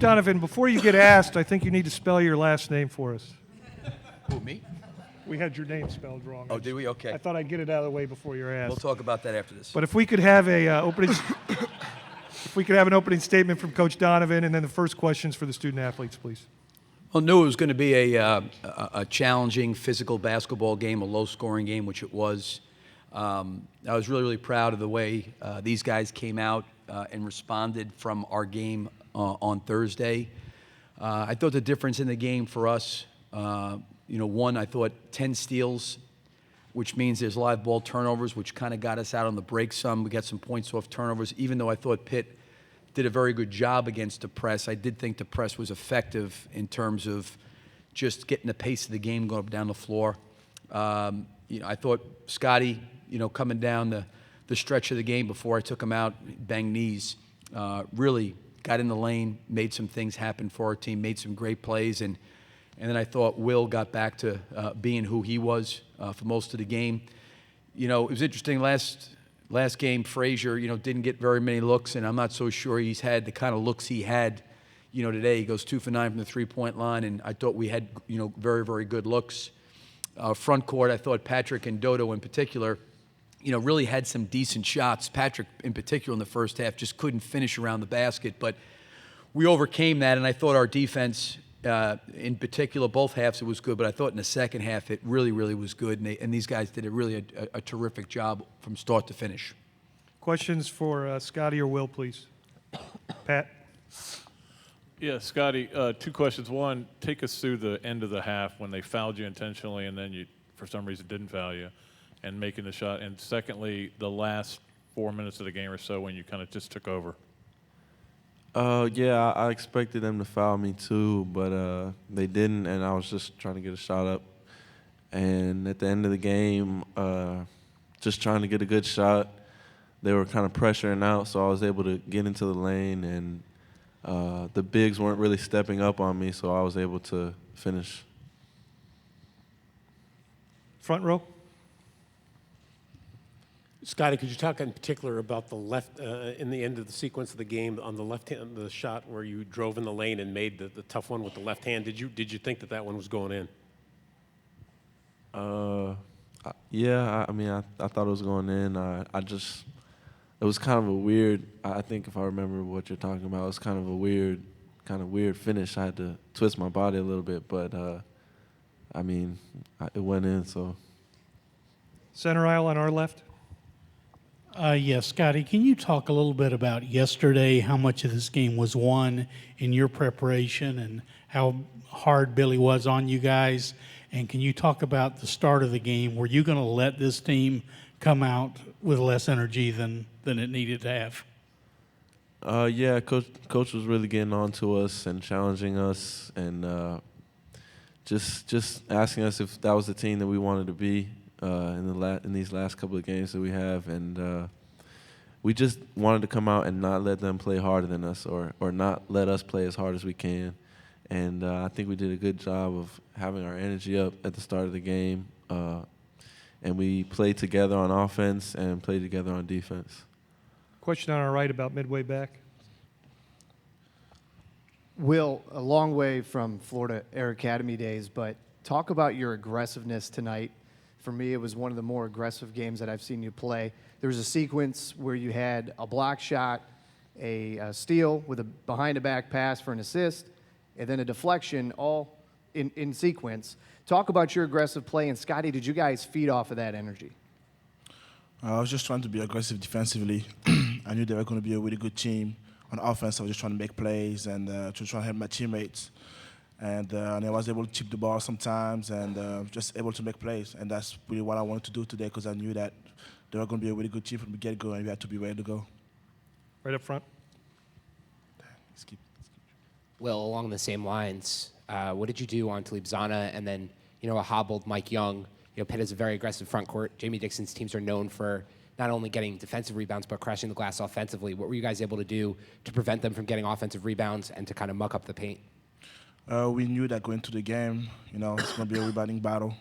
Donovan, before you get asked, I think you need to spell your last name for us. Who, me? We had your name spelled wrong. Oh, did we? Okay. I thought I'd get it out of the way before you're asked. We'll talk about that after this. But if we could have if we could have an opening statement from Coach Donovan, and then the first questions for the student athletes, please. Well, knew it was going to be a challenging physical basketball game, a low-scoring game, which it was. I was really, really proud of the way these guys came out and responded from our game on Thursday. I thought the difference in the game for us, one, I thought 10 steals, which means there's live ball turnovers, which kind of got us out on the break some. We got some points off turnovers. Even though I thought Pitt did a very good job against the press, I did think the press was effective in terms of just getting the pace of the game going up down the floor. I thought Scotty, coming down the stretch of the game before I took him out, banged knees, really got in the lane, made some things happen for our team, made some great plays, and then I thought Will got back to being who he was for most of the game. It was interesting, last game, Frazier, didn't get very many looks, and I'm not so sure he's had the kind of looks he had, today. He goes 2 for 9 from the three-point line, and I thought we had, very, very good looks. Front court, I thought Patrick and Dodo in particular, really had some decent shots. Patrick in particular in the first half just couldn't finish around the basket, but we overcame that, and I thought our defense, in particular, both halves, it was good, but I thought in the second half it really, really was good, and these guys did a terrific job from start to finish. Questions for Scotty or Will, please. Pat? Yeah, Scotty, 2 questions. One, take us through the end of the half when they fouled you intentionally and then you, for some reason, didn't foul you and making the shot. And secondly, the last 4 minutes of the game or so when you kind of just took over. Yeah, I expected them to foul me too, but they didn't, and I was just trying to get a shot up. And at the end of the game, just trying to get a good shot, they were kind of pressuring out, so I was able to get into the lane, and the bigs weren't really stepping up on me, so I was able to finish. Front row? Scotty, could you talk in particular about the left, in the end of the sequence of the game, on the left hand, the shot where you drove in the lane and made the tough one with the left hand? Did you think that one was going in? Yeah, I thought it was going in. It was kind of a weird, I think if I remember what you're talking about, it was kind of a weird finish. I had to twist my body a little bit, but it went in, so. Center aisle on our left? Yes, Scotty, can you talk a little bit about yesterday, how much of this game was won in your preparation and how hard Billy was on you guys? And can you talk about the start of the game? Were you going to let this team come out with less energy than it needed to have? Yeah, Coach was really getting on to us and challenging us and just asking us if that was the team that we wanted to be. In these last couple of games that we have, and we just wanted to come out and not let them play harder than us or not let us play as hard as we can. And I think we did a good job of having our energy up at the start of the game, and we played together on offense and played together on defense. Question on our right about midway back. Will, a long way from Florida Air Academy days, but talk about your aggressiveness tonight. For me, it was one of the more aggressive games that I've seen you play. There was a sequence where you had a block shot, a steal with a behind-the-back pass for an assist, and then a deflection all in sequence. Talk about your aggressive play, and Scotty, did you guys feed off of that energy? I was just trying to be aggressive defensively. I knew they were going to be a really good team. On offense, I was just trying to make plays and to try to help my teammates. And I was able to chip the ball sometimes and just able to make plays. And that's really what I wanted to do today because I knew that they were going to be a really good team from the get-go and we had to be ready to go. Right up front. Will, along the same lines, what did you do on Talib Zana and then, a hobbled Mike Young? Pitt has a very aggressive front court. Jamie Dixon's teams are known for not only getting defensive rebounds but crashing the glass offensively. What were you guys able to do to prevent them from getting offensive rebounds and to kind of muck up the paint? We knew that going to the game, it's going to be a rebounding battle.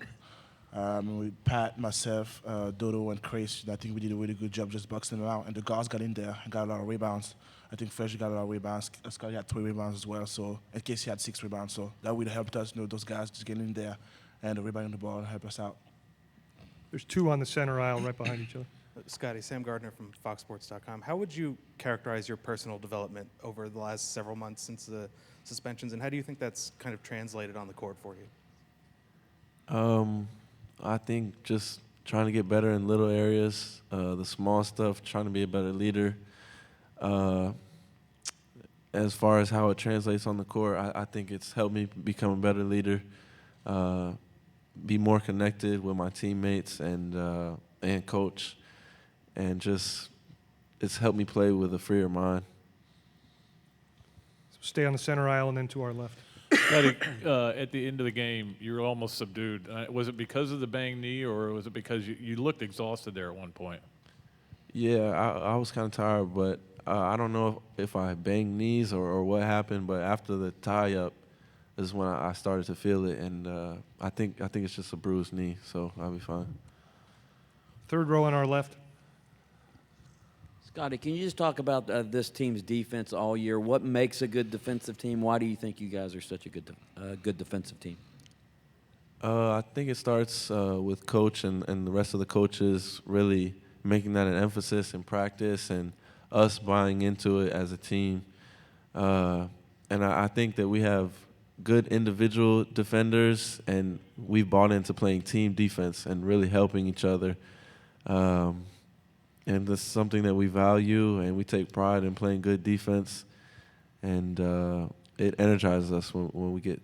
With Pat, myself, Dodo, and Chris, I think we did a really good job just boxing them out. And the guards got in there and got a lot of rebounds. I think Frazier got a lot of rebounds. Scotty had 3 rebounds as well. So in case he had 6 rebounds, so that really helped us. Those guys just getting in there and rebounding the ball and help us out. There's 2 on the center aisle right behind each other. Scotty, Sam Gardner from FoxSports.com. How would you characterize your personal development over the last several months since the suspensions, and how do you think that's kind of translated on the court for you? I think just trying to get better in little areas, the small stuff, trying to be a better leader. As far as how it translates on the court, I think it's helped me become a better leader, be more connected with my teammates and coach, and just it's helped me play with a freer mind. So stay on the center aisle and then to our left. Scotty, at the end of the game, you were almost subdued. Was it because of the banged knee, or was it because you looked exhausted there at one point? Yeah, I was kind of tired, but I don't know if I banged knees or what happened. But after the tie-up is when I started to feel it, and I think it's just a bruised knee, so I'll be fine. 3rd row on our left. Scotty, can you just talk about this team's defense all year? What makes a good defensive team? Why do you think you guys are such a good defensive team? I think it starts with coach and the rest of the coaches really making that an emphasis in practice and us buying into it as a team. And I think that we have good individual defenders, and we've bought into playing team defense and really helping each other. And that's something that we value, and we take pride in playing good defense. And it energizes us when we get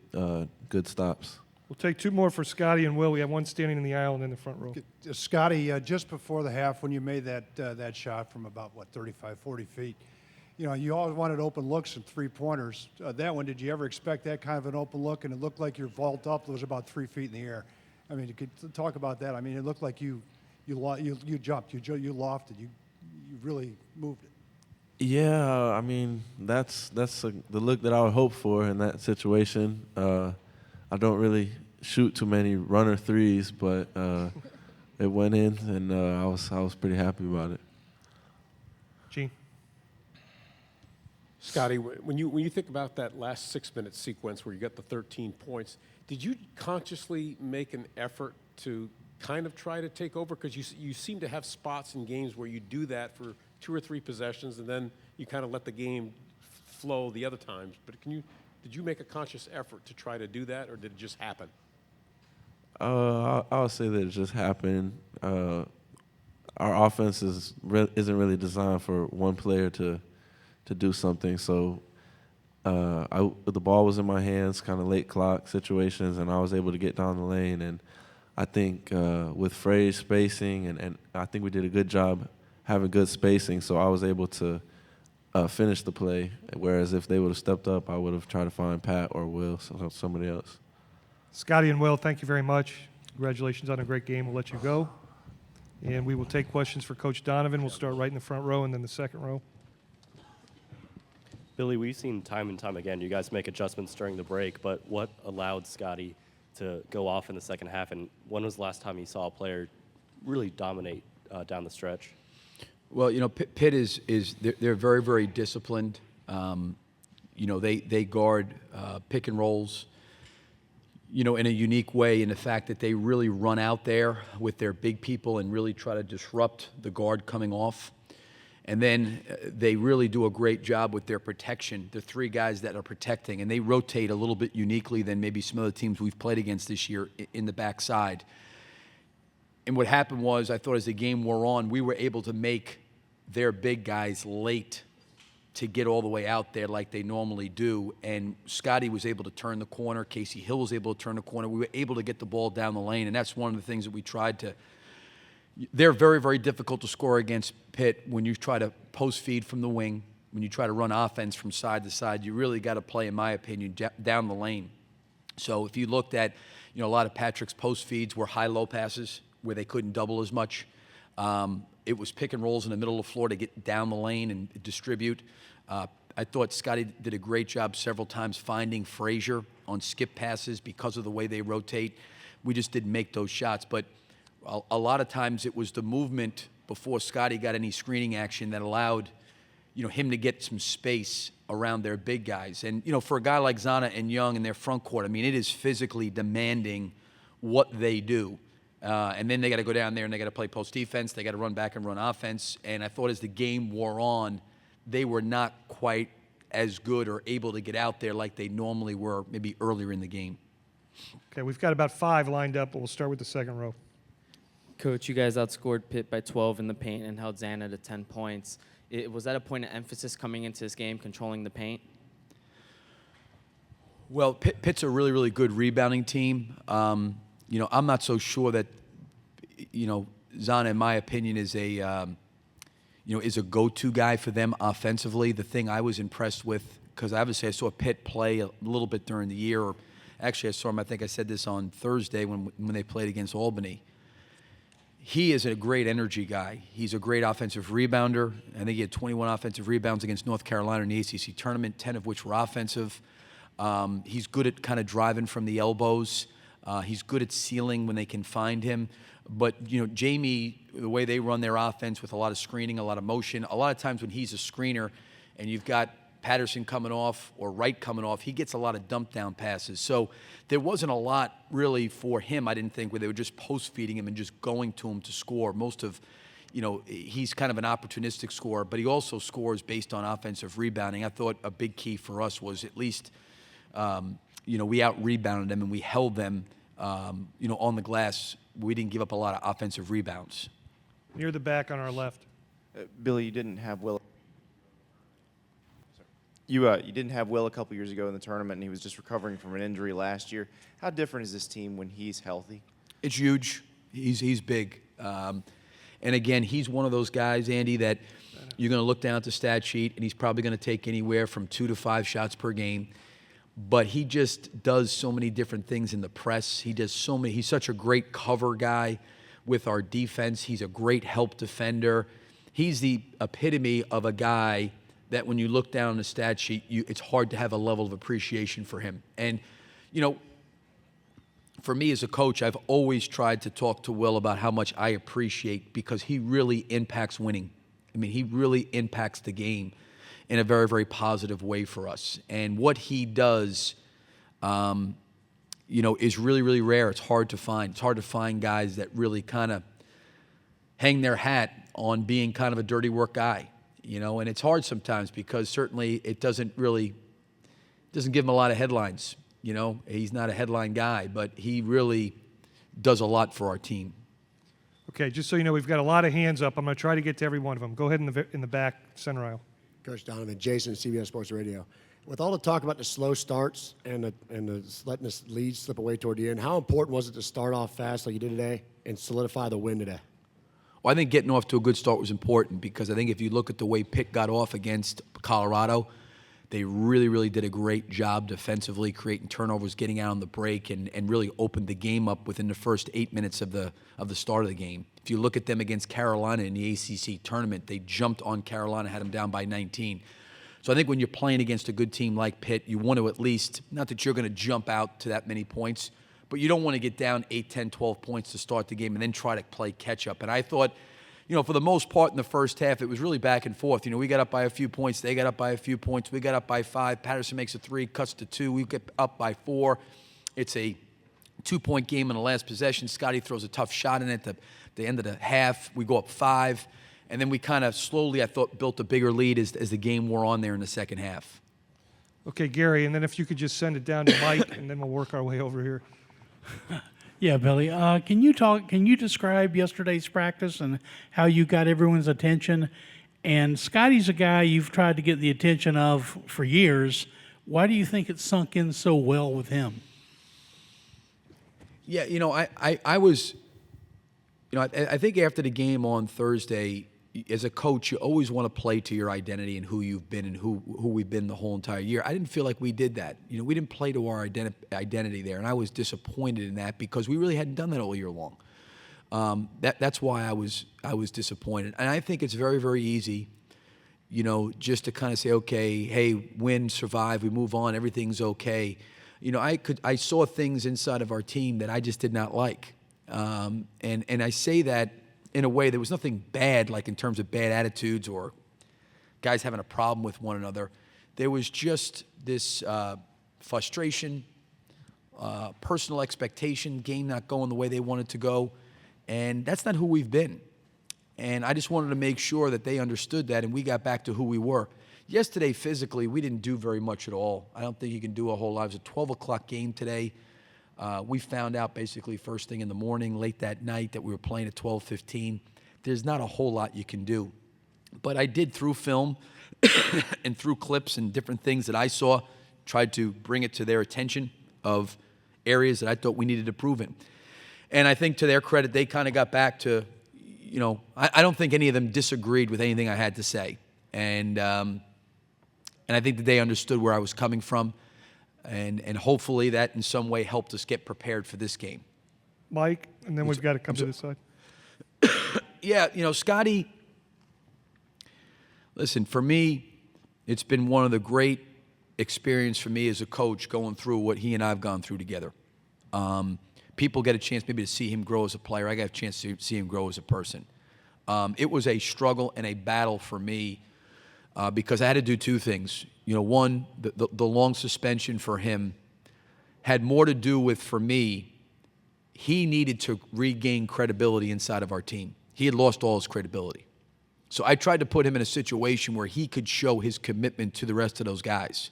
good stops. We'll take 2 more for Scotty and Will. We have one standing in the aisle and in the front row. Scotty, just before the half, when you made that shot from about, 35, 40 feet, you always wanted open looks and 3-pointers. That one, did you ever expect that kind of an open look? And it looked like your vault up was about 3 feet in the air. I mean, you could talk about that. I mean, it looked like you jumped, you lofted, you really moved it. Yeah, I mean, that's the look that I would hope for in that situation. I don't really shoot too many runner threes, but it went in, and I was pretty happy about it. Gene. Scotty, when you think about that last 6-minute sequence where you got the 13 points, did you consciously make an effort to kind of try to take over? Because you seem to have spots in games where you do that for 2 or 3 possessions, and then you kind of let the game flow the other times. But did you make a conscious effort to try to do that, or did it just happen? I'll say that it just happened. Our offense isn't really designed for one player to do something. So the ball was in my hands, kind of late clock situations, and I was able to get down the lane. And I think with Frey's spacing, and I think we did a good job having good spacing, so I was able to finish the play, whereas if they would have stepped up, I would have tried to find Pat or Will, somebody else. Scotty and Will, thank you very much. Congratulations on a great game. We'll let you go. And we will take questions for Coach Donovan. We'll start right in the front row and then the second row. Billy, we've seen time and time again you guys make adjustments during the break, but what allowed Scotty to go off in the second half, and when was the last time you saw a player really dominate down the stretch? Well, Pitt they're very, very disciplined. They guard pick and rolls, in a unique way, in the fact that they really run out there with their big people and really try to disrupt the guard coming off. And then they really do a great job with their protection, the 3 guys that are protecting, and they rotate a little bit uniquely than maybe some other teams we've played against this year in the backside. And what happened was, I thought as the game wore on, we were able to make their big guys late to get all the way out there like they normally do. And Scotty was able to turn the corner. Casey Hill was able to turn the corner. We were able to get the ball down the lane, and that's one of the things that we tried to. They're very, very difficult to score against Pitt when you try to post feed from the wing, when you try to run offense from side to side. You really got to play, in my opinion, down the lane. So if you looked at, a lot of Patrick's post feeds were high-low passes where they couldn't double as much. It was pick and rolls in the middle of the floor to get down the lane and distribute. I thought Scotty did a great job several times finding Frazier on skip passes because of the way they rotate. We just didn't make those shots. But a lot of times it was the movement before Scotty got any screening action that allowed, him to get some space around their big guys. And, for a guy like Zana and Young in their front court, I mean, it is physically demanding what they do. And then they got to go down there and they got to play post defense. They got to run back and run offense. And I thought as the game wore on, they were not quite as good or able to get out there like they normally were maybe earlier in the game. Okay, we've got about 5 lined up, but we'll start with the second row. Coach, you guys outscored Pitt by 12 in the paint and held Xana to 10 points. Was that a point of emphasis coming into this game, controlling the paint? Well, Pitt's a really, really good rebounding team. I'm not so sure that, Zana, in my opinion, is a go-to guy for them offensively. The thing I was impressed with, because obviously I saw Pitt play a little bit during the year. Or actually, I saw him. I think I said this on Thursday when they played against Albany. He is a great energy guy. He's a great offensive rebounder. I think he had 21 offensive rebounds against North Carolina in the ACC tournament, 10 of which were offensive. He's good at kind of driving from the elbows. He's good at sealing when they can find him. But, Jamie, the way they run their offense with a lot of screening, a lot of motion, a lot of times when he's a screener and you've got Patterson coming off or Wright coming off, he gets a lot of dump down passes. So there wasn't a lot really for him, I didn't think, where they were just post feeding him and just going to him to score. Most of, he's kind of an opportunistic scorer, but he also scores based on offensive rebounding. I thought a big key for us was at least, we out rebounded them and we held them, on the glass. We didn't give up a lot of offensive rebounds. Near the back on our left. Billy, you didn't have Will. You didn't have Will a couple years ago in the tournament, and he was just recovering from an injury last year. How different is this team when he's healthy? It's huge. He's big. And again, he's one of those guys, Andy, that you're going to look down at the stat sheet, and he's probably going to take anywhere from 2 to 5 shots per game. But he just does so many different things in the press. He's such a great cover guy with our defense. He's a great help defender. He's the epitome of a guy that when you look down the stat sheet, it's hard to have a level of appreciation for him. And, for me as a coach, I've always tried to talk to Will about how much I appreciate, because he really impacts winning. I mean, he really impacts the game in a very, very positive way for us. And what he does, is really, really rare. It's hard to find. It's hard to find guys that really kind of hang their hat on being kind of a dirty work guy. And it's hard sometimes because certainly it doesn't give him a lot of headlines. He's not a headline guy, but he really does a lot for our team. Okay, just so you know, we've got a lot of hands up. I'm going to try to get to every one of them. Go ahead in the back center aisle. Coach Donovan, Jason, CBS Sports Radio. With all the talk about the slow starts and letting this lead slip away toward the end, how important was it to start off fast like you did today and solidify the win today? Well, I think getting off to a good start was important, because I think if you look at the way Pitt got off against Colorado, they really, really did a great job defensively, creating turnovers, getting out on the break, and really opened the game up within the first 8 minutes of the start of the game. If you look at them against Carolina in the ACC tournament, they jumped on Carolina, had them down by 19. So I think when you're playing against a good team like Pitt, you want to at least, not that you're going to jump out to that many points, but you don't want to get down 8, 10, 12 points to start the game and then try to play catch-up. And I thought, for the most part in the first half, it was really back and forth. We got up by a few points. They got up by a few points. We got up by 5. Patterson makes a 3, cuts to 2. We get up by 4. It's a 2-point game in the last possession. Scotty throws a tough shot in it at the end of the half. We go up 5. And then we kind of slowly, I thought, built a bigger lead as the game wore on there in the second half. Okay, Gary, and then if you could just send it down to Mike, and then we'll work our way over here. Yeah, Billy. Can you describe yesterday's practice and how you got everyone's attention? And Scotty's a guy you've tried to get the attention of for years. Why do you think it sunk in so well with him? Yeah, I was, I think after the game on Thursday, as a coach, you always want to play to your identity and who you've been and who we've been the whole entire year. I didn't feel like we did that. We didn't play to our identity there, and I was disappointed in that because we really hadn't done that all year long. That's why I was disappointed. And I think it's very, very easy, just to kind of say, okay, hey, win, survive, we move on, everything's okay. I saw things inside of our team that I just did not like. And I say that in a way there was nothing bad, like in terms of bad attitudes or guys having a problem with one another. There was just this frustration, personal expectation, game not going the way they wanted to go, and that's not who we've been. And I just wanted to make sure that they understood that, and we got back to who we were. Yesterday, physically, we didn't do very much at all. I don't think you can do a whole lot. It was a 12 o'clock game today. We found out basically first thing in the morning, late that night, that we were playing at 12:15. There's not a whole lot you can do. But I did, through film and through clips and different things that I saw, tried to bring it to their attention of areas that I thought we needed to improve in. And I think to their credit, they kind of got back to, I don't think any of them disagreed with anything I had to say. And I think that they understood where I was coming from. And hopefully that in some way helped us get prepared for this game. Mike, and then we've got to come to this side. Yeah, Scotty, listen, for me, it's been one of the great experience for me as a coach going through what he and I have gone through together. People get a chance maybe to see him grow as a player. I got a chance to see him grow as a person. It was a struggle and a battle for me because I had to do two things. One, the long suspension for him had more to do with, for me, he needed to regain credibility inside of our team. He had lost all his credibility. So I tried to put him in a situation where he could show his commitment to the rest of those guys.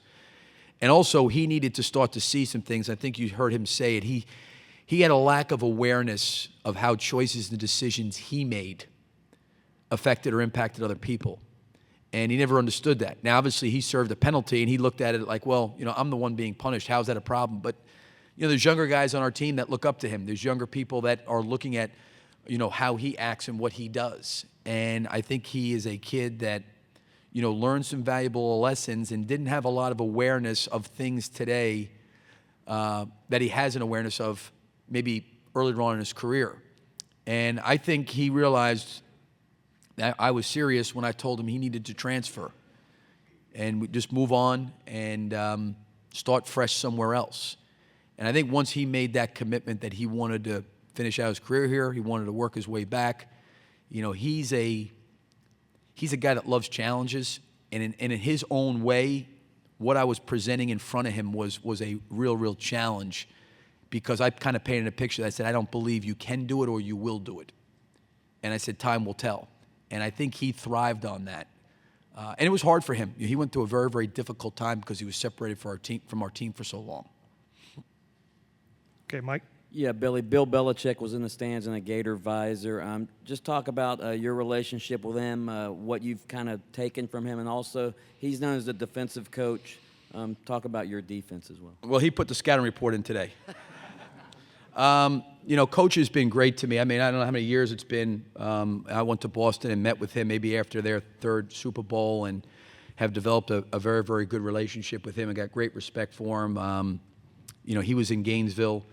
And also, he needed to start to see some things. I think you heard him say it. He had a lack of awareness of how choices and decisions he made affected or impacted other people. And he never understood that. Now, obviously, he served a penalty, and he looked at it like, well, I'm the one being punished. How's that a problem? But, there's younger guys on our team that look up to him. There's younger people that are looking at, how he acts and what he does. And I think he is a kid that, learned some valuable lessons and didn't have a lot of awareness of things today that he has an awareness of maybe earlier on in his career. And I think he realized that I was serious when I told him he needed to transfer and just move on and start fresh somewhere else. And I think once he made that commitment that he wanted to finish out his career here, he wanted to work his way back, he's a guy that loves challenges. And in his own way, what I was presenting in front of him was a real challenge, because I kind of painted a picture that I said, I don't believe you can do it or you will do it. And I said, time will tell. And I think he thrived on that. And it was hard for him. He went through a very, very difficult time because he was separated from our team for so long. Okay, Mike. Yeah, Billy. Bill Belichick was in the stands in a Gator visor. Just talk about your relationship with him, what you've kind of taken from him, and also he's known as the defensive coach. Talk about your defense as well. Well, he put the scouting report in today. Coach has been great to me. I mean, I don't know how many years it's been. I went to Boston and met with him maybe after their third Super Bowl and have developed a very, very good relationship with him and got great respect for him. He was in Gainesville.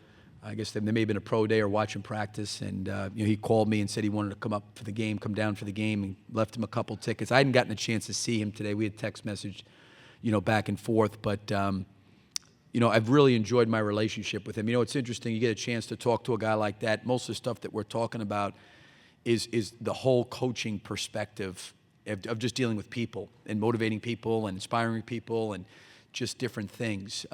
I guess there may have been a pro day or watching practice, and he called me and said he wanted to come up for the game, come down for the game, and left him a couple tickets. I hadn't gotten a chance to see him today. We had text message, back and forth, but I've really enjoyed my relationship with him. It's interesting. You get a chance to talk to a guy like that. Most of the stuff that we're talking about is the whole coaching perspective of just dealing with people and motivating people and inspiring people and just different things.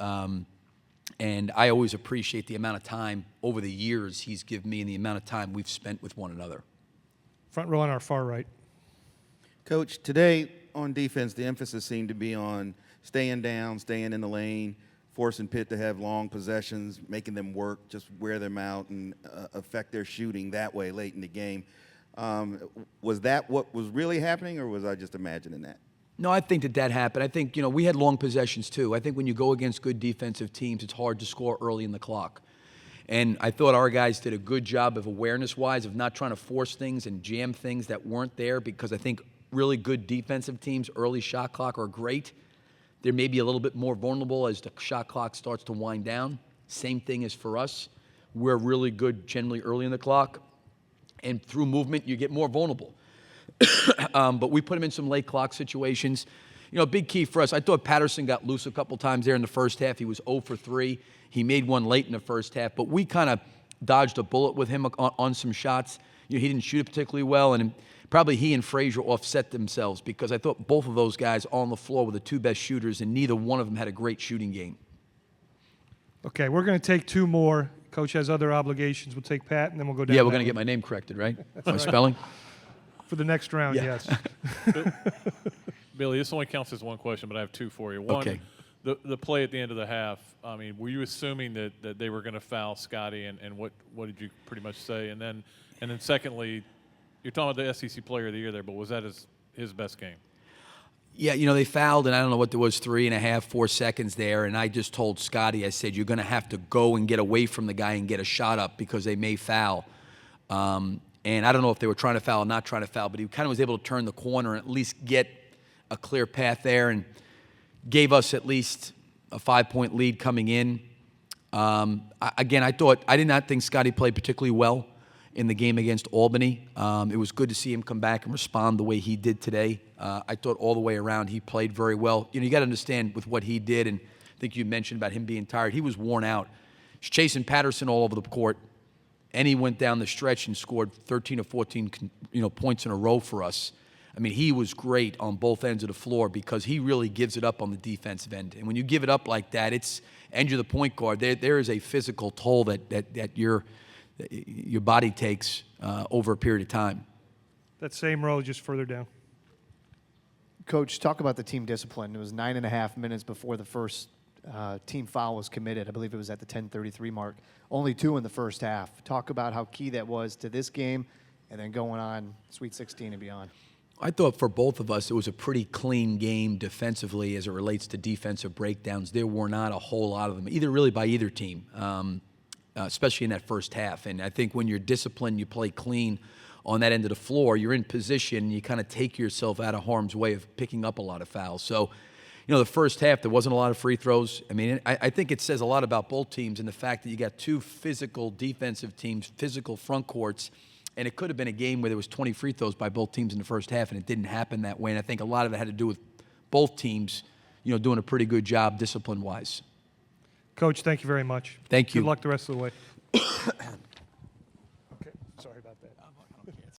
And I always appreciate the amount of time over the years he's given me and the amount of time we've spent with one another. Front row on our far right. Coach, today on defense, the emphasis seemed to be on staying down, staying in the lane, forcing Pitt to have long possessions, making them work, just wear them out and affect their shooting that way late in the game. Was that what was really happening, or was I just imagining that? No, I think that happened. I think, we had long possessions too. I think when you go against good defensive teams, it's hard to score early in the clock. And I thought our guys did a good job of awareness-wise of not trying to force things and jam things that weren't there, because I think really good defensive teams, early shot clock are great. They're maybe a little bit more vulnerable as the shot clock starts to wind down. Same thing as for us. We're really good generally early in the clock. And through movement, you get more vulnerable. But we put him in some late clock situations. A big key for us, I thought Patterson got loose a couple times there in the first half. He was 0 for 3. He made one late in the first half. But we kind of dodged a bullet with him on some shots. He didn't shoot it particularly well. probably he and Frazier offset themselves because I thought both of those guys on the floor were the two best shooters, and neither one of them had a great shooting game. Okay, we're going to take two more. Coach has other obligations. We'll take Pat, and then we'll go down. Yeah, we're that going to get way. my name corrected, right? My right. spelling? For the next round, Yeah. yes. Billy, this only counts as one question, but I have two for you. One, Okay. the play at the end of the half, I mean, were you assuming that they were going to foul Scotty, and what did you pretty much say? And then secondly, you're talking about the SEC Player of the Year there, but was that his best game? Yeah, they fouled, and I don't know what there was, 3.5, 4 seconds there, and I just told Scotty, I said, you're going to have to go and get away from the guy and get a shot up because they may foul. And I don't know if they were trying to foul or not trying to foul, but he kind of was able to turn the corner and at least get a clear path there and gave us at least a 5-point lead coming in. I did not think Scotty played particularly well in the game against Albany. It was good to see him come back and respond the way he did today. I thought all the way around he played very well. You got to understand with what he did, and I think you mentioned about him being tired. He was worn out. He's chasing Patterson all over the court, and he went down the stretch and scored 13 or 14 points in a row for us. I mean, he was great on both ends of the floor because he really gives it up on the defensive end. And when you give it up like that, and you're the point guard, there is a physical toll that your body takes over a period of time. That same row just further down. Coach, talk about the team discipline. It was 9.5 minutes before the first team foul was committed. I believe it was at the 10:33 mark. Only 2 in the first half. Talk about how key that was to this game and then going on Sweet 16 and beyond. I thought for both of us it was a pretty clean game defensively as it relates to defensive breakdowns. There were not a whole lot of them, by either team, especially in that first half. And I think when you're disciplined, you play clean on that end of the floor, you're in position, you kind of take yourself out of harm's way of picking up a lot of fouls. So, the first half, there wasn't a lot of free throws. I mean, I think it says a lot about both teams and the fact that you got two physical defensive teams, physical front courts, and it could have been a game where there was 20 free throws by both teams in the first half, and it didn't happen that way. And I think a lot of it had to do with both teams, doing a pretty good job discipline-wise. Coach, thank you very much. Thank you. Good luck the rest of the way.